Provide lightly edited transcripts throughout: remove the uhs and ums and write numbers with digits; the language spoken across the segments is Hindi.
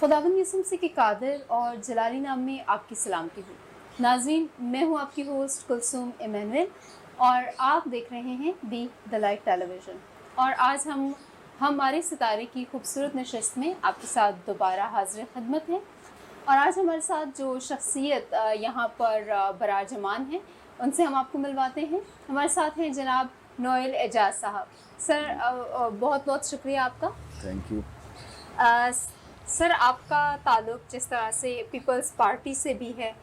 खुदावंद यीशु मसीह के कादिर और जलाली नाम में आपकी सलामती हो। नाज़रीन, मैं हूँ आपकी होस्ट कुलसूम इमैनुअल और आप देख रहे हैं बी द लाइट टेलीविज़न। और आज हम हमारे सितारे की खूबसूरत नशिस्त में आपके साथ दोबारा हाज़िर खिदमत हैं। और आज हमारे साथ जो शख्सियत यहाँ पर बराजमान है, उनसे हम आपको मिलवाते हैं। हमारे साथ हैं जनाब नोएल एजाज साहब। सर, बहुत बहुत शुक्रिया आपका। Thank you. सर, आपका ताल्लुक़ जिस तरह से पीपल्स पार्टी से भी है,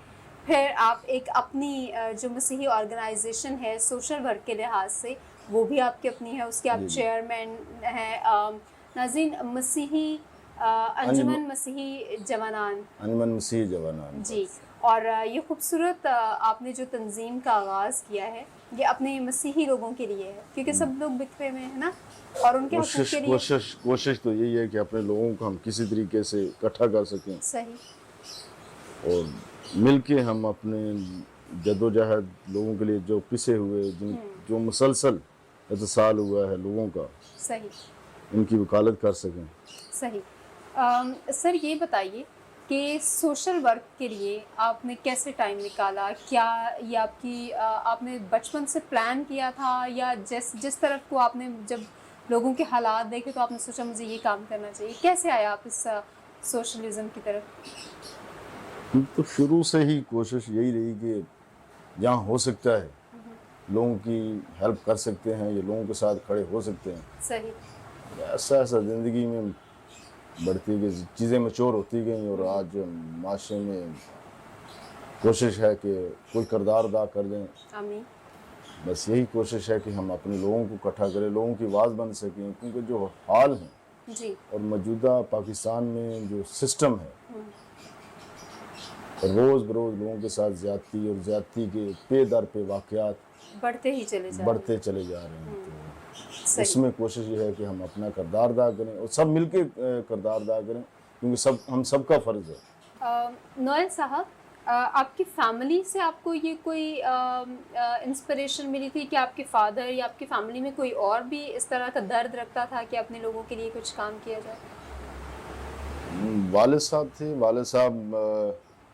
फिर आप एक अपनी जो मसीही ऑर्गेनाइजेशन है सोशल वर्क के लिहाज से, वो भी आपकी अपनी है, उसके आप चेयरमैन हैं। नाज़रीन, मसीही अंजुमन मसीही जवानान जी। और ये खूबसूरत आपने जो तंजीम का आगाज़ किया है, ये अपने मसीही लोगों के लिए है, क्योंकि सब लोग बिखरे हुए हैं ना, और उनके हक़ूक़ के लिए कोशिश तो यही है कि अपने लोगों को हम किसी तरीके से इकट्ठा कर सकें। सही। और मिलके हम अपने जद्दोजहद लोगों के लिए जो पिसे हुए जो मुसलसल इत्तिसाल हुआ है लोगों का, सही, उनकी वकालत कर सकें। सही। सर, ये बताइए कि सोशल वर्क के लिए आपने कैसे टाइम निकाला? क्या ये आपकी आपने बचपन से प्लान किया था, या जिस तरफ को आपने जब लोगों के हालात देखे तो आपने सोचा मुझे ये काम करना चाहिए? कैसे आया आप इस सोशलिज्म की तरफ? तो शुरू से ही कोशिश यही रही कि जहाँ हो सकता है लोगों की हेल्प कर सकते हैं, या लोगों के साथ खड़े हो सकते हैं। सही। ऐसा ऐसा ज़िंदगी में बढ़ती गई, चीज़ें मैच्योर होती गई, और आज माशरे में कोशिश है कि कोई किरदार अदा कर दें। आमीन। बस यही कोशिश है कि हम अपने लोगों को इकट्ठा करें, लोगों की आवाज़ बन सकें, क्योंकि जो हाल है जी। और मौजूदा पाकिस्तान में जो सिस्टम है, रोज़ बरोज़ लोगों के साथ ज़्यादती और ज़्यादती के पे दर पे वाक़यात बढ़ते चले जा रहे हैं। तो इसमें कोशिश ये है कि हम अपना किरदार अदा करें और सब मिलके किरदार अदा करें, क्योंकि हम सबका फ़र्ज़ है। नोएल साहब, आपकी फैमिली से आपको ये कोई इंस्पिरेशन मिली थी कि आपके फादर या आपकी फैमिली में कोई और भी इस तरह का दर्द रखता था कि अपने लोगों के लिए कुछ काम किया जाए? वालिद साहब थे। वालिद साहब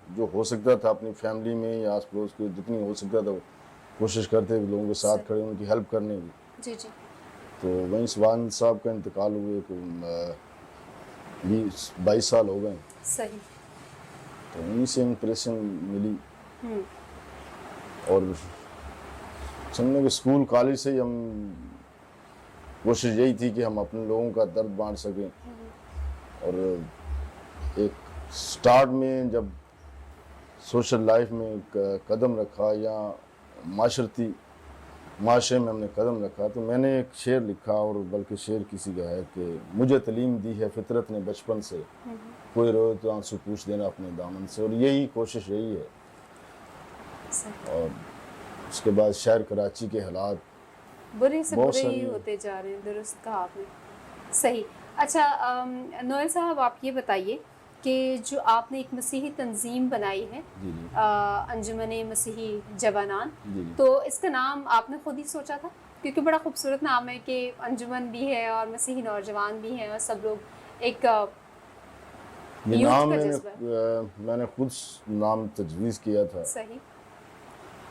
जो हो सकता था अपनी फैमिली में या आस पड़ोस को जितनी हो सकता था कोशिश करते थे लोगों के साथ खड़े, उनकी हेल्प करने की। जी जी। तो वहीं वालिद साहब का इंतकाल हुए को 22 साल हो गए। सही। तो उन्हीं से इंप्रेशन मिली, और समझने के स्कूल कॉलेज से ही हम कोशिश यही थी कि हम अपने लोगों का दर्द बांट सकें। और एक स्टार्ट में जब सोशल लाइफ में कदम रखा, या माशरे में हमने कदम रखा, तो मैंने एक शेर लिखा, और बल्कि शेर किसी का है कि मुझे तालीम दी है फितरत ने बचपन से, कोई रोए तो आंसू पूछ देना अपने दामन से। और यही कोशिश रही है। और उसके बाद शहर कराची के हालात बुरे से बुरे ही होते जा रहे हैं। दुरुस्त कहा आपने। सही। अच्छा, नोएल साहब, आप ये बताइए कि जो आपने एक मसीही तंजीम बनाई है, अंजुमन मसीही जवानान, तो इसका नाम आपने खुद ही सोचा था? क्योंकि बड़ा खूबसूरत नाम है कि अंजुमन भी है और मसीही नौजवान भी हैं, और सब लोग एक नाम मैंने खुद नाम तजवीज़ किया था। सही।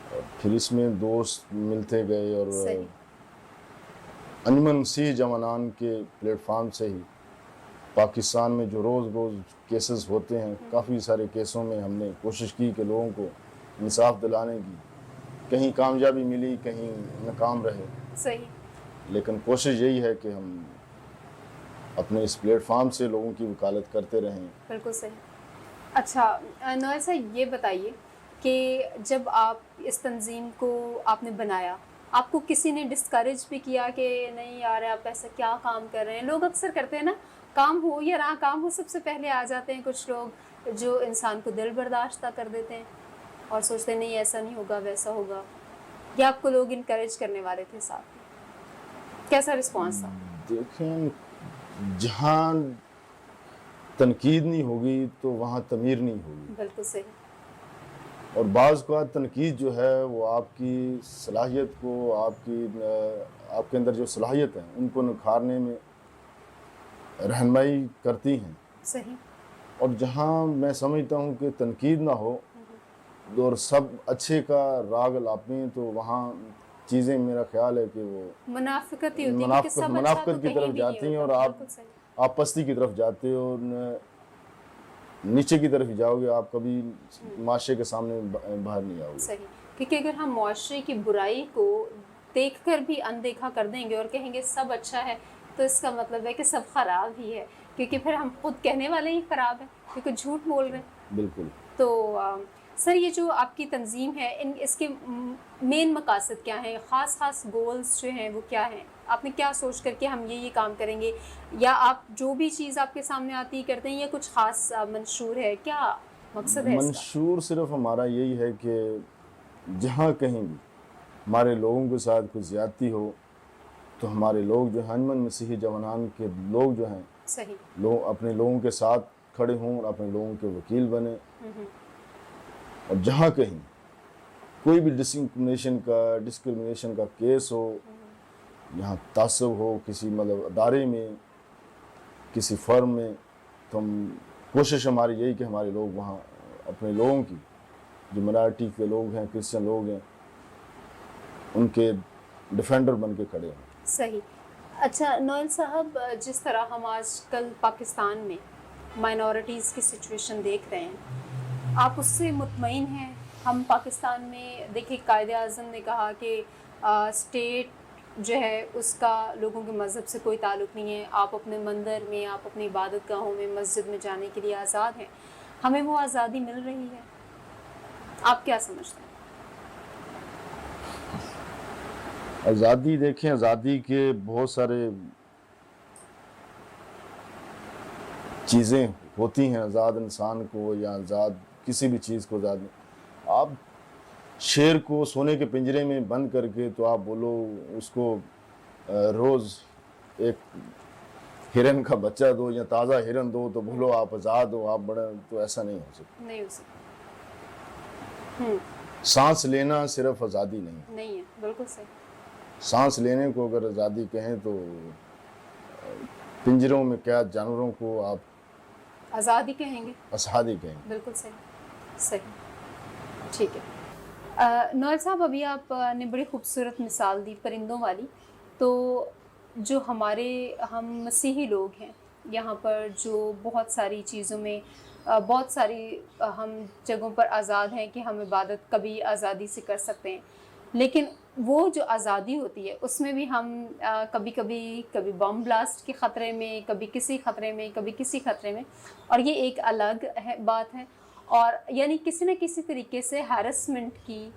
और फिर इसमें दोस्त मिलते गए, और अंजुमन मसीही जवानान के प्लेटफार्म से ही पाकिस्तान में जो रोज़ केसेस होते हैं, काफ़ी सारे केसों में हमने कोशिश की कि लोगों को इंसाफ दिलाने की। कहीं कामयाबी मिली, कहीं नाकाम रहे। सही। लेकिन कोशिश यही है कि हम अपने इस प्लेटफार्म से लोगों की वकालत करते रहें। बिल्कुल सही। अच्छा, नोएल साहब, ये बताइए कि जब आप इस तंजीम को आपने बनाया, आपको किसी ने डिस्करेज भी किया कि नहीं यार, आप ऐसा क्या काम कर रहे हैं? लोग अक्सर करते हैं ना, काम हो या ना काम हो, सबसे पहले आ जाते हैं कुछ लोग जो इंसान को दिल बर्दाश्त कर देते हैं और सोचते नहीं ऐसा नहीं होगा, वैसा होगा। या आपको लोग इनकरेज करने वाले थे साथ में? कैसा रिस्पॉन्स था? देखें, जहाँ तनकीद नहीं होगी तो वहाँ तमीर नहीं होगी। बिल्कुल सही। और बाज़ का तनकीद जो है वो आपकी सलाहियत को, आपके अंदर जो सलाहियत है उनको निखारने में रहनुमाई करती हैं। सही। और जहाँ मैं समझता हूँ कि तनकीद ना हो और सब अच्छे का राग लापें, तो वहाँ चीज़ें मेरा ख्याल है कि वो मुनाफिकत ही होती है क्योंकि सब अच्छा तो मुनाफिकत की कहीं तरफ भी नहीं जाती हैं, और होता। आप बिल्कुल सही। पस्ती की तरफ जाते हो, नीचे की तरफ ही जाओगे, आप कभी माशरे के सामने बाहर नहीं आओगे। सही, क्योंकि अगर हम मुआशरे की बुराई को देखकर भी अनदेखा कर देंगे और कहेंगे सब अच्छा है, तो इसका मतलब है कि सब खराब ही है, क्योंकि फिर हम खुद कहने वाले ही खराब हैं क्योंकि झूठ बोल रहे हैं। बिल्कुल। तो सर, ये जो आपकी तंजीम है, इन इसके मेन मकासद क्या हैं, ख़ास गोल्स जो हैं वो क्या हैं? आपने क्या सोच कर के हम ये काम करेंगे, या आप जो भी चीज़ आपके सामने आती है करते हैं, या कुछ ख़ास मंशूर है, क्या मकसद है इसका? मंशूर सिर्फ हमारा यही है कि जहाँ कहीं भी हमारे लोगों के साथ कुछ ज़्यादती हो, तो हमारे लोग जो हैं, अनमन मसीही जवानान के लोग जो हैं, सही। लोग अपने लोगों के साथ खड़े हों और अपने लोगों के वकील बने। और जहाँ कहीं कोई भी डिस्क्रिमिनेशन का केस हो, यहाँ तासब हो किसी मतलब अदारे में, किसी फर्म में, तो हम कोशिश हमारी यही कि हमारे लोग वहाँ अपने लोगों की, जो मिnority के लोग हैं, क्रिश्चियन लोग हैं, उनके डिफेंडर बन के खड़े हैं। सही। अच्छा नोएल साहब, जिस तरह हम आजकल पाकिस्तान में माइनॉरिटीज़ की सिचुएशन देख रहे हैं, आप उससे मुतमईन हैं? हम पाकिस्तान में देखिए, कायदे आज़म ने कहा कि स्टेट जो है उसका लोगों के मज़हब से कोई ताल्लुक़ नहीं है, आप अपने मंदिर में, आप अपनी इबादत गाहों में, मस्जिद में जाने के लिए आज़ाद हैं। हमें वो आज़ादी मिल रही है? आप क्या समझते हैं? आज़ादी देखें, आज़ादी के बहुत सारे चीज़ें होती हैं, आज़ाद इंसान को या आज़ाद किसी भी चीज़ को आज़ाद, आप शेर को सोने के पिंजरे में बंद करके तो आप बोलो उसको रोज़ एक हिरन का बच्चा दो या ताज़ा हिरन दो, तो बोलो आप आज़ाद हो, आप बड़े, तो ऐसा नहीं हो सकता। नहीं हो सकता। सांस लेना सिर्फ आज़ादी नहीं है, बिल्कुल सही। सांस लेने को अगर आज़ादी कहें तो पिंजरों में कैद जानवरों को आप आज़ादी कहेंगे? आज़ादी कहेंगे। बिल्कुल सही। सही, ठीक है। नौल साहब, अभी आपने बड़ी खूबसूरत मिसाल दी परिंदों वाली। तो जो हम मसीही लोग हैं यहाँ पर, जो बहुत सारी चीज़ों में बहुत सारी हम जगहों पर आज़ाद हैं कि हम इबादत कभी आज़ादी से कर सकते हैं, लेकिन वो जो आज़ादी होती है उसमें भी हम कभी बम ब्लास्ट के ख़तरे में, कभी किसी ख़तरे में, कभी किसी ख़तरे में, और ये एक अलग बात है। और यानी किसी न किसी तरीके से हैरेसमेंट की,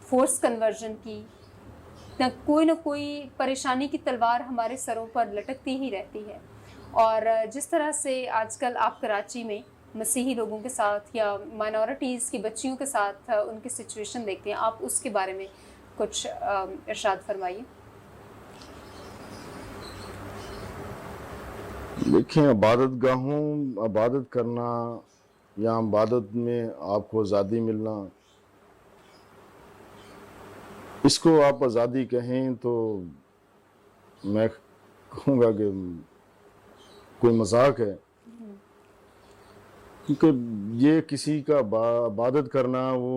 फोर्स कन्वर्जन की, न कोई परेशानी की तलवार हमारे सरों पर लटकती ही रहती है। और जिस तरह से आजकल आप कराची में मसीही लोगों के साथ या माइनॉरिटीज़ की बच्चियों के साथ उनकी सिचुएशन देखते हैं, आप उसके बारे में कुछ इरशाद फरमाइए। देखें, इबादत करना या इबादत में आपको आज़ादी मिलना, इसको आप आज़ादी कहें तो मैं कहूँगा कि कोई मजाक है, क्योंकि ये किसी का इबादत करना वो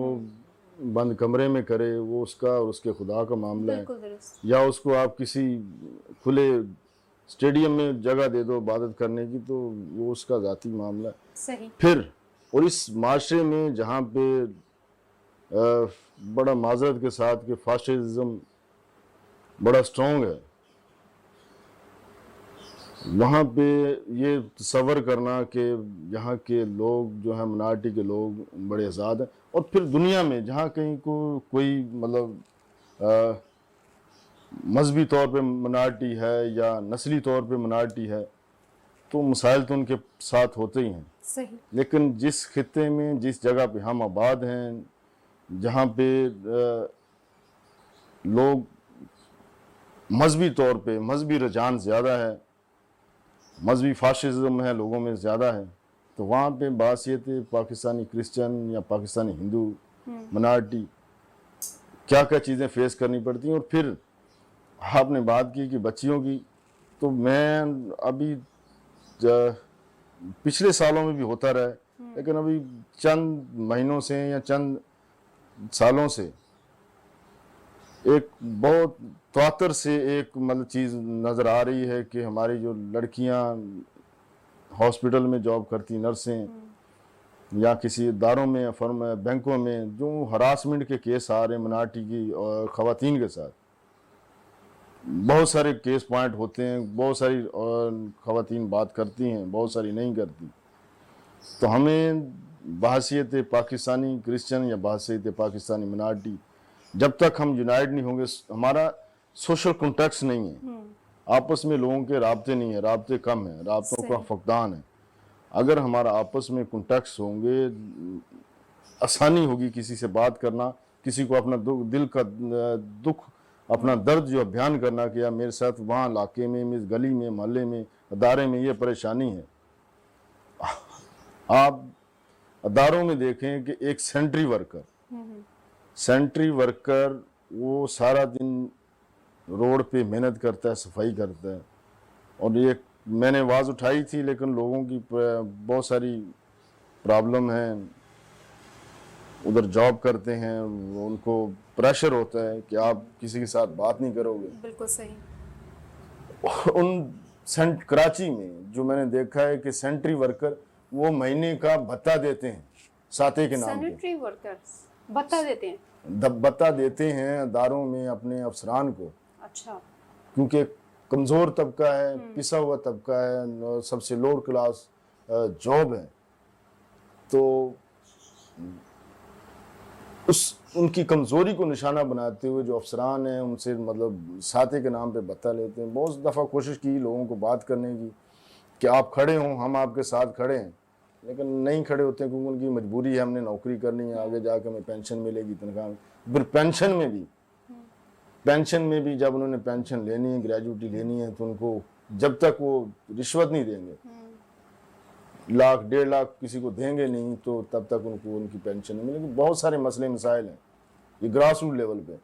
बंद कमरे में करे, वो उसका और उसके खुदा का मामला है, या उसको आप किसी खुले स्टेडियम में जगह दे दो इबादत करने की, तो वो उसका ज़ाती मामला है। सही। फिर और इस माशरे में जहाँ पे बड़ा माजरत के साथ कि फाशिज्म बड़ा स्ट्रॉन्ग है, वहाँ पे ये तसव्वुर करना कि यहाँ के लोग जो हैं, मिnority के लोग बड़े आज़ाद हैं, और फिर दुनिया में जहाँ कहीं को कोई मतलब मजहबी तौर पे मिnority है या नस्ली तौर पे मिnority है, तो मसाइल तो उनके साथ होते ही हैं। सही। लेकिन जिस खित्ते में, जिस जगह पे हम आबाद हैं, जहाँ पे लोग मजहबी तौर पे, मजहबी रुझान ज़्यादा है, मजहबी फाशिज्म है लोगों में ज़्यादा है, तो वहाँ पे बासियत पाकिस्तानी क्रिश्चियन या पाकिस्तानी हिंदू मिnority क्या क्या चीज़ें फेस करनी पड़ती हैं। और फिर आपने बात की कि बच्चियों की, तो मैं अभी पिछले सालों में भी होता रहा है, लेकिन अभी चंद महीनों से या चंद सालों से एक बहुत तवातर से एक मतलब चीज़ नज़र आ रही है कि हमारी जो लड़कियां हॉस्पिटल में जॉब करती नर्सें या किसी इदारों में, फर्म बैंकों में, जो हरासमेंट के केस आ रहे हैं मिनार्टी की और ख़वातीन के साथ, बहुत सारे केस पॉइंट होते हैं, बहुत सारी ख़वातीन बात करती हैं, बहुत सारी नहीं करती। तो हमें बहैसियत पाकिस्तानी क्रिश्चियन या बहैसियत पाकिस्तानी मिनार्टी, जब तक हम यूनाइट नहीं होंगे, हमारा सोशल कॉन्टेक्स्ट नहीं है, आपस में लोगों के राब्ते नहीं है, राब्ते कम है, राब्तों का फकदान है। अगर हमारा आपस में कॉन्टेक्ट्स होंगे, आसानी होगी किसी से बात करना, किसी को अपना दिल का दुख, अपना दर्द जो बयान करना कि यार मेरे साथ वहाँ इलाके में, मेरी गली में, मोहल्ले में, अदारे में ये परेशानी है। आप अदारों में देखें कि एक सेंट्री वर्कर वो सारा दिन रोड पे मेहनत करता है, सफाई करता है, और ये मैंने आवाज़ उठाई थी, लेकिन लोगों की बहुत सारी प्रॉब्लम है, उधर जॉब करते हैं, उनको प्रेशर होता है कि आप किसी के साथ बात नहीं करोगे। बिल्कुल सही। कराची में जो मैंने देखा है कि सेंट्री वर्कर वो महीने का भत्ता देते हैं, साथे के नाम पे। सैनिटरी वर्कर्स भत्ता देते हैं? भत्ता देते हैं अदारों में अपने अफसरान को। अच्छा। क्योंकि कमज़ोर तबका है, पिसा हुआ तबका है, सबसे लोअर क्लास जॉब है, तो उनकी कमज़ोरी को निशाना बनाते हुए जो अफसरान हैं उनसे मतलब साथे के नाम पे भत्ता लेते हैं। बहुत दफ़ा कोशिश की लोगों को बात करने की कि आप खड़े हों, हम आपके साथ खड़े हैं, लेकिन नहीं खड़े होते हैं, क्योंकि उनकी मजबूरी है, हमने नौकरी करनी है, आगे जाकर हमें पेंशन मिलेगी, तनख्वाह। फिर पेंशन में भी जब उन्होंने पेंशन लेनी है, ग्रेजुटी लेनी है, तो उनको जब तक वो रिश्वत नहीं देंगे, 1 लाख 1.5 लाख किसी को देंगे नहीं, तो तब तक उनको उनकी पेंशन नहीं मिलेगी। बहुत सारे मसले मसाइल हैं ये ग्रास रूट लेवल पे।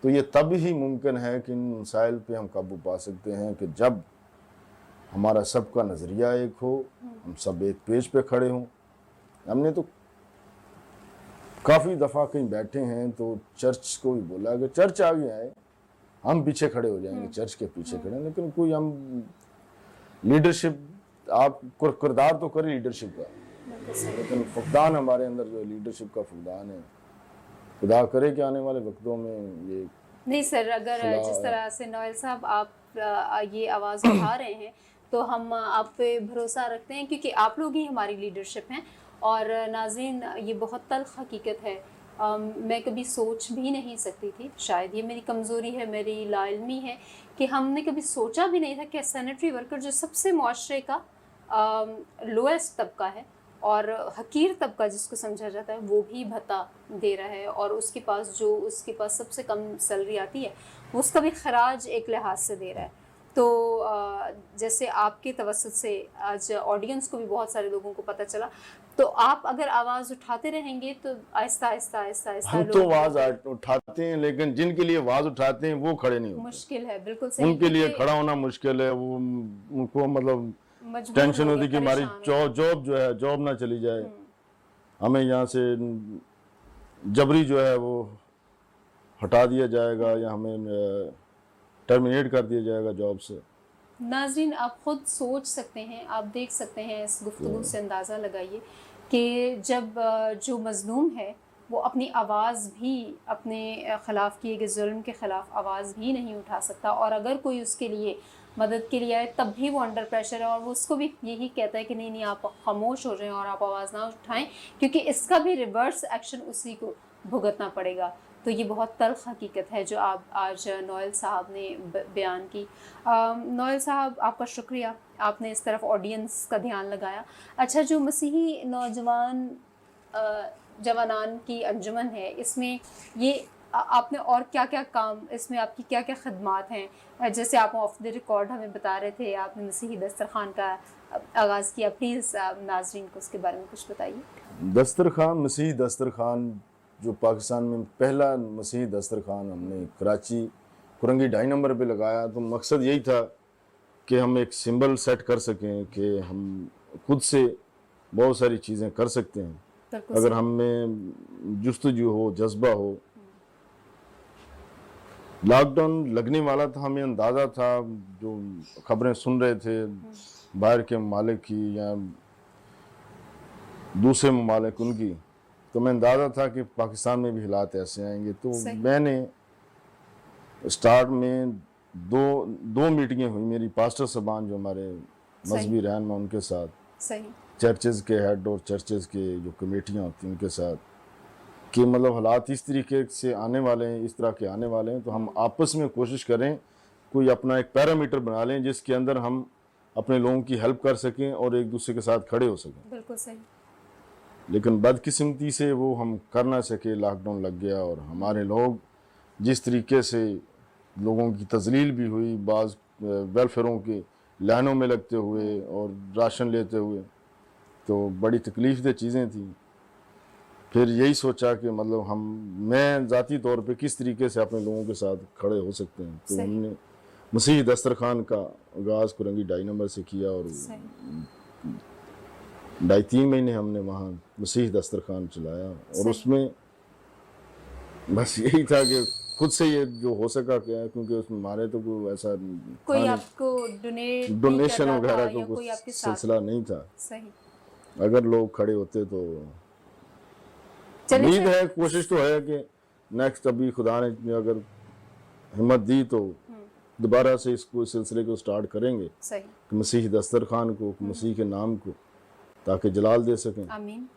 तो ये तब ही मुमकिन है कि इन मसाइल पे हम काबू पा सकते हैं कि जब हमारा सबका नज़रिया एक हो, हम सब एक पेज पे खड़े हों। हमने तो काफ़ी दफ़ा कहीं बैठे हैं तो चर्च को भी बोला कि चर्च आगे आए, हम पीछे खड़े हो जाएंगे, चर्च के पीछे खड़े, लेकिन कोई हम लीडरशिप, आप किरदार तो करें लीडरशिप का, लेकिन फुकदान हमारे अंदर जो लीडरशिप का फुकदान है, खुदा करे कि आने वाले वक्तों में ये नहीं सर, अगर जिस तरह से नोएल साहब आप ये आवाज़ उठा रहे हैं तो हम आप पे भरोसा रखते हैं, क्योंकि आप लोग ही हमारी लीडरशिप हैं। और नाज़रीन, ये बहुत तल्ख़ हकीकत है, मैं कभी सोच भी नहीं सकती थी, शायद ये मेरी कमज़ोरी है, मेरी लाइल्मी है, कि हमने कभी सोचा भी नहीं था कि सैनिटरी वर्कर जो सबसे मुआशरे का लोएस्ट तबका है और हकीर तबका जिसको समझा जाता है, वो भी भत्ता दे रहा है, और उसके पास सबसे कम सैलरी आती है वो उसका भी खराज एक लिहाज से दे रहा है। तो जैसे आपके तवस्सुत से आज ऑडियंस को भी बहुत सारे लोगों को पता चला, तो आप अगर आवाज़ उठाते रहेंगे तो आहिस्ता आहिस्ता आहिस्ता आहिस्ता हम तो आवाज़ उठाते हैं, लेकिन जिनके लिए आवाज़ उठाते हैं वो खड़े नहीं होते। मुश्किल है, बिल्कुल सही। उनके लिए खड़ा होना मुश्किल है, वो उनको मतलब टेंशन होती है कि हमारी जॉब जो है, जॉब ना चली जाए, हमें यहाँ से जबरी जो है वो हटा दिया जाएगा या हमें टर्मिनेट कर दिया जाएगा जॉब से। नाज़रीन, आप ख़ुद सोच सकते हैं, आप देख सकते हैं, इस गुफ्तगू से अंदाज़ा लगाइए कि जब जो मज़लूम है वो अपनी आवाज़ भी, अपने ख़िलाफ़ किए गए जुल्म के ख़िलाफ़ आवाज़ भी नहीं उठा सकता, और अगर कोई उसके लिए मदद के लिए आए तब भी वो अंडर प्रेशर है, और वो उसको भी यही कहता है कि नहीं आप खामोश हो जाएं और आप आवाज़ ना उठाएं, क्योंकि इसका भी रिवर्स एक्शन उसी को भुगतना पड़ेगा। तो ये बहुत तल्ख़ हकीकत है जो आप आज नोएल साहब ने बयान की। नोएल साहब, आपका शुक्रिया, आपने इस तरफ ऑडियंस का ध्यान लगाया। अच्छा, जो मसीही नौजवान जवानान की अंजुमन है, इसमें ये आपने और क्या क्या काम, इसमें आपकी क्या क्या खदमात हैं? जैसे आप ऑफ द रिकॉर्ड हमें बता रहे थे आपने मसीही दस्तरखान का आगाज़ किया, प्लीज़ नाज़रीन को उसके बारे में कुछ बताइए। दस्तरखान, मसीही दस्तरखान जो पाकिस्तान में पहला मसीही दस्तरखान हमने कराची कुरंगी 2.5 नंबर पे लगाया, तो मकसद यही था कि हम एक सिंबल सेट कर सकें कि हम खुद से बहुत सारी चीज़ें कर सकते हैं बिल्कुल अगर सही। हम में जुस्तजू हो, जज्बा हो। लॉकडाउन लगने वाला था, हमें अंदाज़ा था, जो खबरें सुन रहे थे बाहर के ममालिक की या दूसरे ममालिक उनकी, तो मैं अंदाज़ा था कि पाकिस्तान में भी हालात ऐसे आएंगे। तो सही। मैंने स्टार्ट में दो दो मीटिंगें हुई मेरी पास्टर साहबान जो हमारे सही। मजहबी रहनुमा उनके साथ, सही। चर्चेज़ के हेड और चर्चेज़ के जो कमेटियाँ होती हैं उनके साथ, कि मतलब हालात इस तरीके से आने वाले हैं, इस तरह के आने वाले हैं, तो हम आपस में कोशिश करें कोई अपना एक पैरामीटर बना लें जिसके अंदर हम अपने लोगों की हेल्प कर सकें और एक दूसरे के साथ खड़े हो सकें। बिल्कुल सही। लेकिन बदकिस्मती से वो हम कर ना सके, लॉकडाउन लग गया और हमारे लोग जिस तरीके से लोगों की तजलील भी हुई, बाज़ वेलफेयरों के लाइनों में लगते हुए और राशन लेते हुए, तो बड़ी तकलीफ़देह चीज़ें थी। फिर यही सोचा कि मतलब मैं ज़ाती तौर पे किस तरीके से अपने लोगों के साथ खड़े हो सकते हैं, तो सही। हमने मसीह दस्तरखान का आगाज़ कुरंगी 2.5 नंबर से किया और सही। 2.5-3 महीने हमने वहाँ मसीह दस्तरखान चलाया और सही। उसमें बस यही था कि खुद से ये जो हो सका क्या, क्योंकि उसमें हमारे तो कोई ऐसा था कोई नहीं, आपको डोनेट नहीं कर डोनेशन रहा था वगैरह का या कुछ कोई आपके साथ। सिलसिला नहीं था। सही। अगर लोग खड़े होते तो चलिए उम्मीद फिर। है, कोशिश तो है कि नेक्स्ट अभी खुदा ने अगर हिम्मत दी तो दोबारा से इसको इस सिलसिले को स्टार्ट करेंगे सही। कि मसीह दस्तरखान को, मसीह के नाम को, ताकि जलाल दे सकें। आमीन।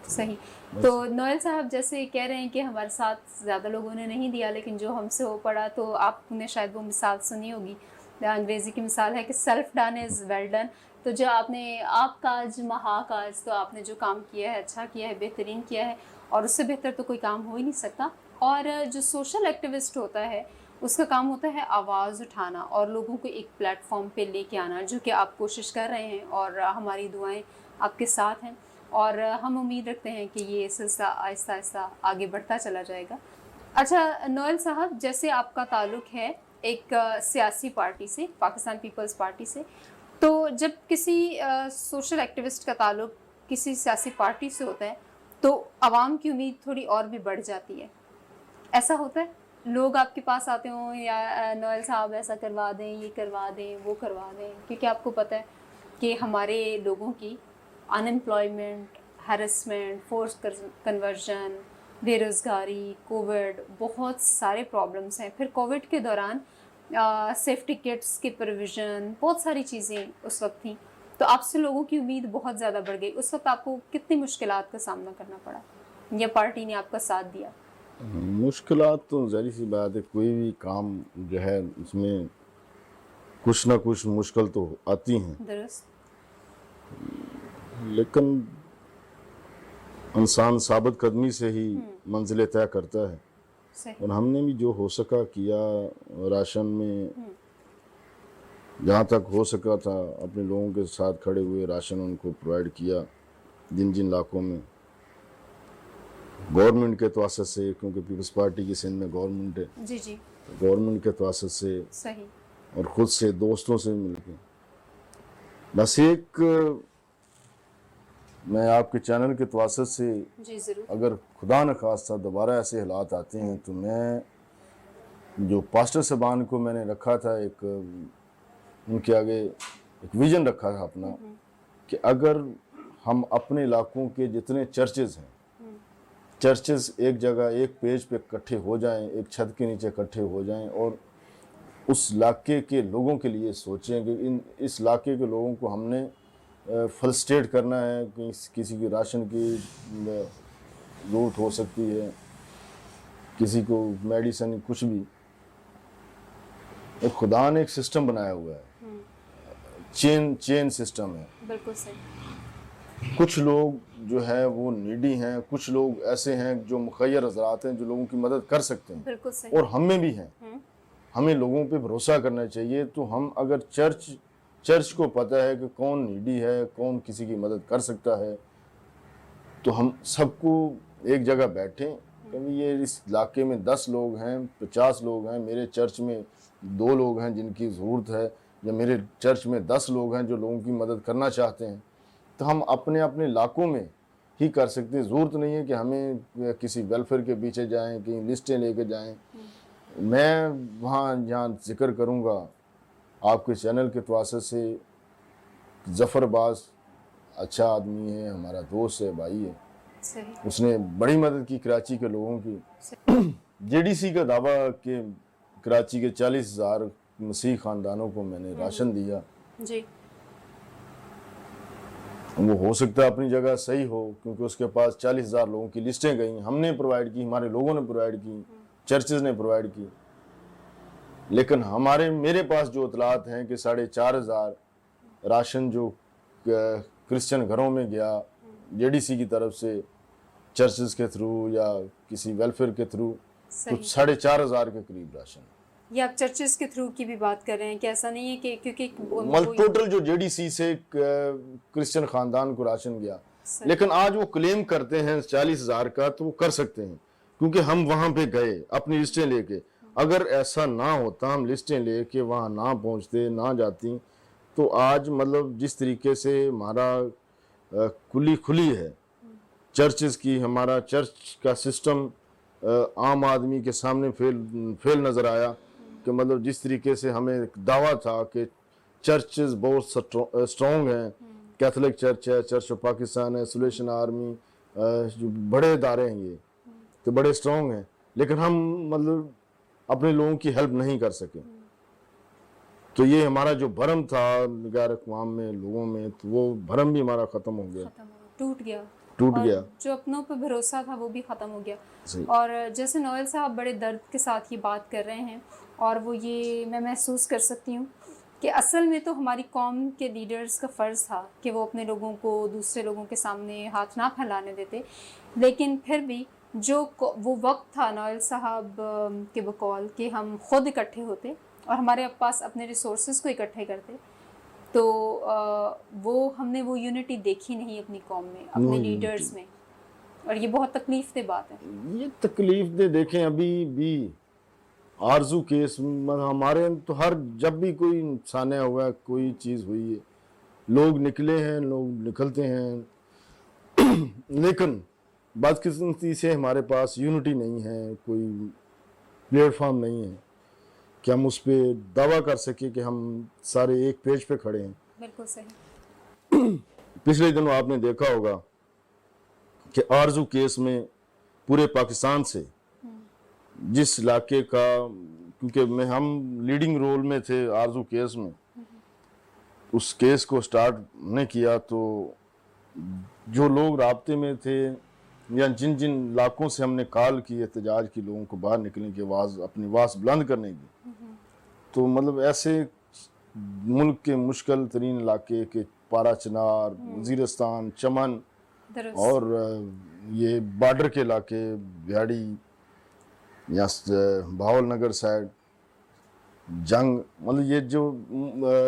सही। तो नोएल साहब जैसे कह रहे हैं कि हमारे साथ ज़्यादा लोगों ने नहीं दिया, लेकिन जो हमसे हो पड़ा, तो आपने शायद वो मिसाल सुनी होगी, अंग्रेज़ी की मिसाल है कि self done is well done. तो जो आपने आपकाज महाकाज, तो आपने जो काम किया है अच्छा किया है, बेहतरीन किया है, और उससे बेहतर तो कोई काम हो ही नहीं सकता। और जो सोशल एक्टिविस्ट होता है उसका काम होता है आवाज़ उठाना और लोगों को एक प्लेटफॉर्म पे लेके आना, जो कि आप कोशिश कर रहे हैं, और हमारी दुआएं आपके साथ हैं, और हम उम्मीद रखते हैं कि ये सिलसिला आहिस्ता आहिस्ता आगे बढ़ता चला जाएगा। अच्छा नोएल साहब, जैसे आपका ताल्लुक़ है एक सियासी पार्टी से, पाकिस्तान पीपल्स पार्टी से, तो जब किसी सोशल एक्टिविस्ट का ताल्लुक़ किसी सियासी पार्टी से होता है तो आवाम की उम्मीद थोड़ी और भी बढ़ जाती है। ऐसा होता है, लोग आपके पास आते हों या नोएल साहब ऐसा करवा दें, ये करवा दें, वो करवा दें, क्योंकि आपको पता है कि हमारे लोगों की अनएम्प्लॉयमेंट, हैरेसमेंट, फोर्स कन्वर्जन, बेरोज़गारी, कोविड, बहुत सारे प्रॉब्लम्स हैं। फिर कोविड के दौरान सेफ्टी किट्स के प्रोविज़न, बहुत सारी चीज़ें उस वक्त थी, तो आपसे लोगों की उम्मीद बहुत ज़्यादा बढ़ गई। उस वक्त आपको कितनी मुश्किलात का सामना करना पड़ा या पार्टी ने आपका साथ दिया? मुश्किलात तो ज़ाहिर सी बात है, कोई भी काम जो है उसमें कुछ ना कुछ मुश्किल तो आती हैं, दुरुस्त। लेकिन इंसान साबित कदमी से ही मंजिलें तय करता है। सही। और हमने भी जो हो सका किया, राशन में जहाँ तक हो सका था अपने लोगों के साथ खड़े हुए, राशन उनको प्रोवाइड किया जिन जिन इलाकों में गवर्नमेंट के तवसत से, क्योंकि पीपल्स पार्टी की सिंध में गवर्नमेंट है, जी जी। तो गवर्नमेंट के तवसत से सही। और ख़ुद से दोस्तों से मिलकर। बस एक मैं आपके चैनल के तवसत से, जी ज़रूर। अगर खुदा न खास्ता दोबारा ऐसे हालात आते हैं, तो मैं जो पास्टर साहबान को मैंने रखा था, एक उनके आगे एक विज़न रखा था अपना, कि अगर हम अपने इलाकों के जितने चर्चेज़ हैं, चर्चेज़ एक जगह एक पेज पे इकट्ठे हो जाएं, एक छत के नीचे इकट्ठे हो जाएं और उस इलाके के लोगों के लिए सोचें कि इस इलाके के लोगों को हमने फलस्टेट करना है, कि किसी की राशन की ज़रूरत हो सकती है, किसी को मेडिसिन, कुछ भी। और खुदा ने एक सिस्टम बनाया हुआ है, चेन सिस्टम है। बिल्कुल सही। कुछ लोग जो है वो नीडी हैं, कुछ लोग ऐसे हैं जो मुखय्यर हज़रात हैं जो लोगों की मदद कर सकते हैं, बिल्कुल सही। और हमें भी हैं। हमें लोगों पे भरोसा करना चाहिए। तो हम अगर चर्च को पता है कि कौन नीडी है, कौन किसी की मदद कर सकता है, तो हम सबको एक जगह बैठें, क्योंकि ये इस इलाके में 10 लोग हैं, 50 लोग हैं, मेरे चर्च में 2 लोग हैं जिनकी ज़रूरत है, या मेरे चर्च में 10 लोग हैं जो लोगों की मदद करना चाहते हैं, तो हम अपने अपने इलाकों में ही कर सकते हैं। ज़रूरत नहीं है कि हमें किसी वेलफेयर के पीछे जाएं, कहीं लिस्टें लेके जाएं। मैं वहाँ यहाँ जिक्र करूँगा आपके चैनल के तवासत से, ज़फ़र अब्बास अच्छा आदमी है, हमारा दोस्त है, भाई है। सही। उसने बड़ी मदद की कराची के लोगों की। जेडीसी का दावा कि कराची के 40,000 मसीह ख़ानदानों को मैंने राशन दिया, जी। वो हो सकता है अपनी जगह सही हो, क्योंकि उसके पास 40,000 लोगों की लिस्टें गई, हमने प्रोवाइड की, हमारे लोगों ने प्रोवाइड की, चर्चेज ने प्रोवाइड की। लेकिन मेरे पास जो इतलात हैं कि 4,500 राशन जो क्रिश्चियन घरों में गया जेडीसी की तरफ से, चर्चेज के थ्रू या किसी वेलफेयर के थ्रू, तो 4,500 के करीब राशन। ये आप चर्चेस के थ्रू की भी बात कर रहे हैं कि ऐसा नहीं है कि क्योंकि मतलब टोटल जो जेडीसी से क्रिश्चियन खानदान को राशन गया, लेकिन आज वो क्लेम करते हैं 40,000 का, तो वो कर सकते हैं क्योंकि हम वहां पे गए अपनी लिस्टें लेके। अगर ऐसा ना होता, हम लिस्टें लेके वहां ना पहुंचते, ना जाती, तो आज मतलब जिस तरीके से हमारा खुली खुली है चर्चेस की, हमारा चर्च का सिस्टम आम आदमी के सामने फेल नज़र आया कि मतलब जिस तरीके से हमें एक दावा था कि चर्चेस बहुत स्ट्रॉन्ग हैं, कैथोलिक चर्च है, चर्च ऑफ पाकिस्तान है, सलेशन आर्मी, जो बड़े इदारे हैं ये, तो बड़े स्ट्रॉन्ग हैं, लेकिन हम मतलब अपने लोगों की हेल्प नहीं कर सके। तो ये हमारा जो भरम था गैर अक़वाम में लोगों में, तो वो भरम भी हमारा ख़त्म हो गया, टूट गया। जो अपनों पे भरोसा था वो भी ख़त्म हो गया। और जैसे नोएल साहब बड़े दर्द के साथ ये बात कर रहे हैं, और वो ये मैं महसूस कर सकती हूँ कि असल में तो हमारी कौम के लीडर्स का फ़र्ज़ था कि वो अपने लोगों को दूसरे लोगों के सामने हाथ ना फैलाने देते, लेकिन फिर भी जो वो वक्त था नोएल साहब के बकौल कि हम खुद इकट्ठे होते और हमारे पास अपने रिसोर्सेज को इकट्ठे करते, तो हमने वो यूनिटी देखी नहीं अपनी कौम में, अपने लीडर्स में, और ये बहुत तकलीफ दे बात है। ये तकलीफ दे देखें, अभी भी आरजू केस हमारे तो हर जब भी कोई सान्या हुआ, कोई चीज़ हुई है, लोग निकले हैं, लोग निकलते हैं लेकिन बदकिस्मती से हमारे पास यूनिटी नहीं है, कोई प्लेटफॉर्म नहीं है कि हम उस पर दावा कर सके कि हम सारे एक पेज पे खड़े हैं। बिल्कुल सही। पिछले दिनों आपने देखा होगा कि आरजू केस में पूरे पाकिस्तान से जिस इलाके का, क्योंकि हम लीडिंग रोल में थे आरजू केस में, उस केस को स्टार्ट ने किया, तो जो लोग राब्ते में थे या जिन जिन इलाकों से हमने कॉल की एहतजाज की, लोगों को बाहर निकलने की आवाज़, अपनी आवाज़ बुलंद करने की, तो मतलब ऐसे मुल्क के मुश्किल तरीन इलाके के पारा चनार, वज़ीरिस्तान, चमन और ये बॉर्डर के इलाके बिहाड़ी या बहावल नगर साइड, जंग, मतलब ये जो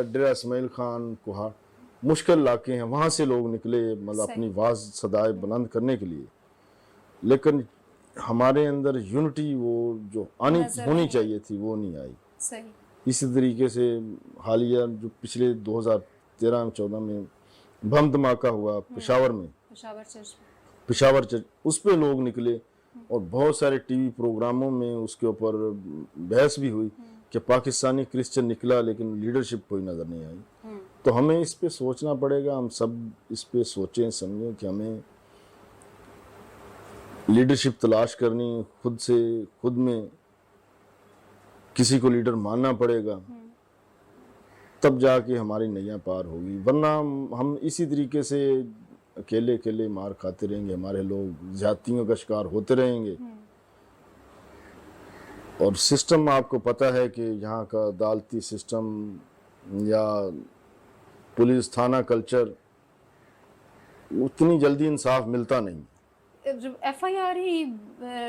डेरा इस्माइल खान कोहा मुश्किल इलाके हैं, वहाँ से लोग निकले मतलब अपनी आवाज़ सदाए बुलंद करने के लिए। लेकिन हमारे अंदर यूनिटी वो जो होनी चाहिए थी वो नहीं आई। सही। इसी तरीके से हालिया जो पिछले 2013-14 में बम धमाका हुआ पेशावर में, पेशावर चर्च, उस पे लोग निकले और बहुत सारे टीवी प्रोग्रामों में उसके ऊपर बहस भी हुई कि पाकिस्तानी क्रिश्चियन निकला लेकिन लीडरशिप कोई नज़र नहीं आई। तो हमें इस पे सोचना पड़ेगा, हम सब इस पे सोचें समझें कि हमें लीडरशिप तलाश करनी, खुद से खुद में किसी को लीडर मानना पड़ेगा, तब जाके हमारी नैया पार होगी। वरना हम इसी तरीके से अकेले अकेले मार खाते रहेंगे, हमारे लोग ज्यादतियों का शिकार होते रहेंगे। और सिस्टम आपको पता है कि यहाँ का अदालती सिस्टम या पुलिस थाना कल्चर, उतनी जल्दी इंसाफ मिलता नहीं। FIR ही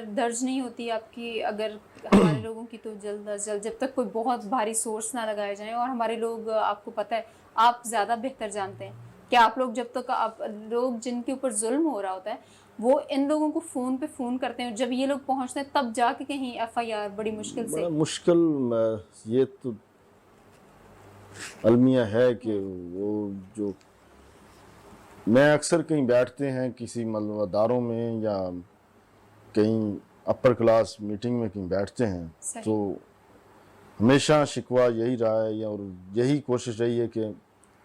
दर्ज नहीं होती आपकी अगर हमारे लोगों की, तो जल्द अज जल्द जब तक कोई बहुत भारी सोर्स ना लगाए जाएं, और हमारे लोग, आपको पता है, आप ज़्यादा बेहतर जानते हैं कि आप लोग जब तक आप लोग जिनके ऊपर जुल्म हो रहा होता है वो इन लोगों को फ़ोन पे फ़ोन करते हैं, जब ये लोग पहुंचते हैं तब जाके कहीं एफआईआर बड़ी मुश्किल से। बड़ा मुश्किल ये तो अलमिया है कि वो जो मैं अक्सर कहीं बैठते हैं किसी मतलब अदारों में या कहीं अपर क्लास मीटिंग में कहीं बैठते हैं सही। तो हमेशा शिकवा यही रहा है या और यही कोशिश रही है कि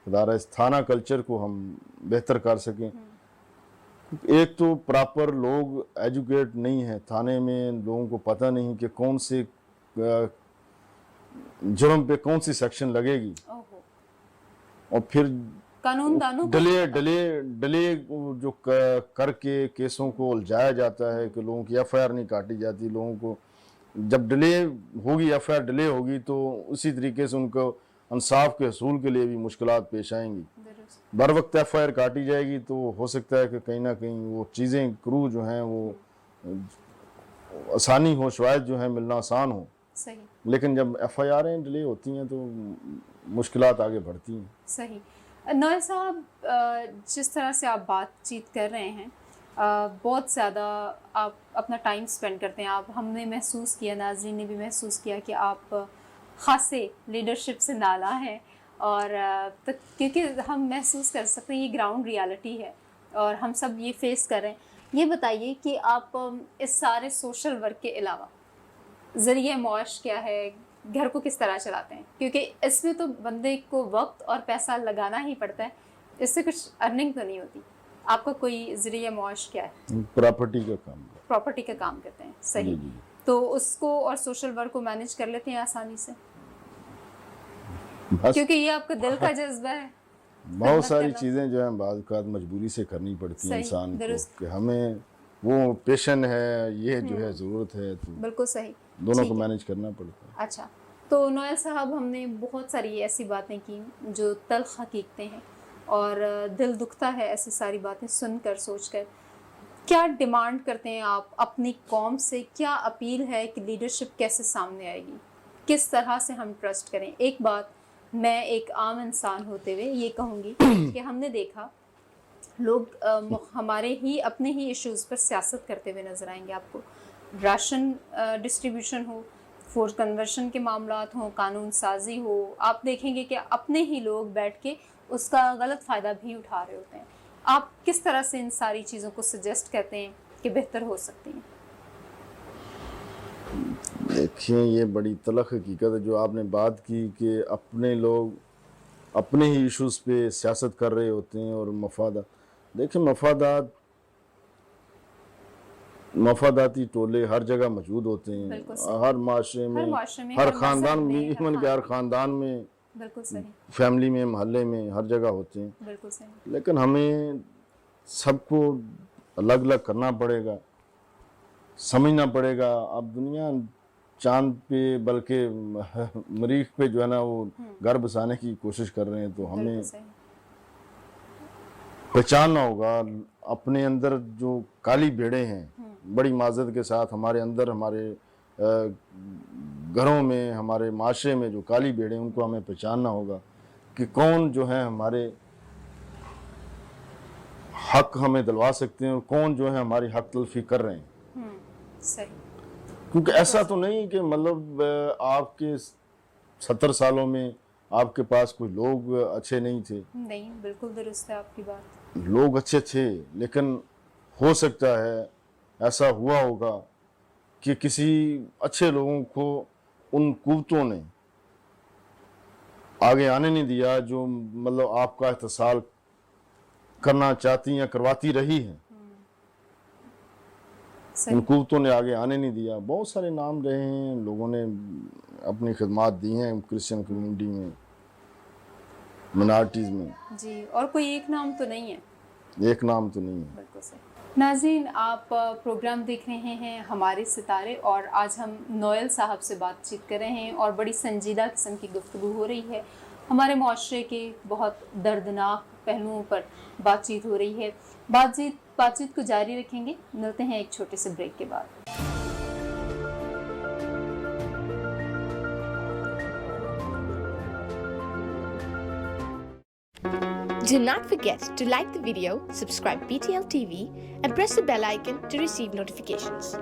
खुदारा इस थाना कल्चर को हम बेहतर कर सकें। एक तो प्रॉपर लोग एजुकेट नहीं है, थाने में लोगों को पता नहीं कि कौन से जुर्म पे कौन सी सेक्शन लगेगी, ओहो, और फिर कानून दानों को डले डले डले जो करके केसों को उलझाया जाता है कि लोगों की एफआईआर नहीं काटी जाती। लोगों को जब डिले होगी, एफआईआर डिले होगी, तो उसी तरीके से उनको इंसाफ के हसूल के लिए भी मुश्किलात पेश आएंगी। दुरुस्त। बर वक्त एफआईआर काटी जाएगी तो हो सकता है कि कहीं ना कहीं वो चीज़ें क्रू जो हैं वो आसानी हो, शायद जो है मिलना आसान हो, सही लेकिन जब एफआईआरें डिले होती हैं तो मुश्किलात आगे बढ़ती हैं। सही। नोएल साहब, जिस तरह से आप बातचीत कर रहे हैं, बहुत ज़्यादा आप अपना टाइम स्पेंड करते हैं। आप हमने महसूस किया, नाज़रीन ने भी महसूस किया कि आप ख़ासे लीडरशिप से नाला हैं, और तो क्योंकि हम महसूस कर सकते हैं ये ग्राउंड रियलिटी है और हम सब ये फेस कर रहे हैं। ये बताइए कि आप इस सारे सोशल वर्क के अलावा ज़रिए मौश क्या है, घर को किस तरह चलाते हैं? क्योंकि इसमें तो बंदे को वक्त और पैसा लगाना ही पड़ता है, इससे कुछ अर्निंग तो नहीं होती। आपका कोई ज़रिए मौश क्या है? प्रॉपर्टी का काम है। प्रॉपर्टी का काम करते हैं, सही। जी। तो उसको और सोशल वर्क को मैनेज कर लेते हैं आसानी से, बस क्योंकि ये आपका दिल का जज्बा है। बहुत खिदमत सारी करना। चीज़ें जो हैं बाज़ औक़ात मजबूरी से करनी पड़ती हैं सही, इंसान को, दुरुस्त। कि हमें वो पेशन है, ये जो है ज़रूरत है, तो बिल्कुल सही। दोनों को ठीक है। मैनेज करना पड़ता है। अच्छा, तो नोएल साहब, हमने बहुत सारी ऐसी बातें की जो तल्ख़ हकीकतें हैं, और दिल दुखता है ऐसी सारी बातें सुनकर, सोचकर। क्या डिमांड करते हैं आप अपनी कौम से? क्या अपील है कि लीडरशिप कैसे सामने आएगी? किस तरह से हम ट्रस्ट करें? एक बात मैं एक आम इंसान होते हुए ये कहूँगी कि हमने देखा लोग हमारे ही अपने ही इश्यूज़ पर सियासत करते हुए नज़र आएंगे आपको। राशन डिस्ट्रीब्यूशन हो, फोर्स कन्वर्शन के मामलात हों, कानून साजी हो, आप देखेंगे कि अपने ही लोग बैठ के उसका गलत फ़ायदा भी उठा रहे होते हैं। आप किस तरह से इन सारी चीज़ों को सजेस्ट करते हैं कि बेहतर हो सकती हैं? देखिए, ये बड़ी तलख़ हकीकत है जो आपने बात की कि अपने लोग अपने ही इश्यूज़ पे सियासत कर रहे होते हैं और देखिए मफादाती टोले हर जगह मौजूद होते हैं, बिल्कुल सही। हर माशरे में, हर हर ख़ानदान मज़हब में, में, इवन हाँ। के हर ख़ानदान में, बिल्कुल सही, फैमिली में, मोहल्ले में, हर जगह होते हैं। बिल्कुल सही। लेकिन हमें सबको अलग अलग करना पड़ेगा, समझना पड़ेगा। अब दुनिया चांद पे बल्कि मरीख पे जो है ना वो घर बसाने की कोशिश कर रहे हैं, तो हमें बिल्कुल सही। पहचानना होगा अपने अंदर जो काली भेड़ें हैं, बड़ी माजरत के साथ हमारे अंदर, हमारे घरों में, हमारे माशरे में जो काली भेड़ें, उनको हमें पहचानना होगा कि कौन जो है हमारे हक हमें दिलवा सकते हैं और कौन जो है हमारी हक तलफी कर रहे हैं। सही। क्योंकि ऐसा तो नहीं कि मतलब आपके 70 सालों में आपके पास कोई लोग अच्छे नहीं थे। नहीं, बिल्कुल दुरुस्त है आपकी बात। लोग अच्छे थे, लेकिन हो सकता है ऐसा हुआ होगा कि किसी अच्छे लोगों को उन कुव्वतों ने आगे आने नहीं दिया जो मतलब आपका एहतसाल करना चाहती या करवाती रही हैं। सही। उन कुव्वतों ने आगे आने नहीं दिया। बहुत सारे नाम रहे हैं, लोगों ने अपनी खिदमात दी हैं क्रिश्चियन कम्युनिटी में, मिनारिटीज़ में। जी, और कोई एक नाम तो नहीं है? एक नाम तो नहीं है। बिल्कुल सही। नाज़रीन, आप प्रोग्राम देख रहे हैं हमारे सितारे, और आज हम नोएल साहब से बातचीत कर रहे हैं और बड़ी संजीदा किस्म की गुफ्तगू हो रही है। हमारे माशरे के बहुत दर्दनाक पहलुओं पर बातचीत हो रही है। बातचीत को जारी रखेंगे। मिलते हैं एक छोटे से ब्रेक के बाद। Do not forget to like the video, subscribe BTL TV, and press the bell icon to receive notifications.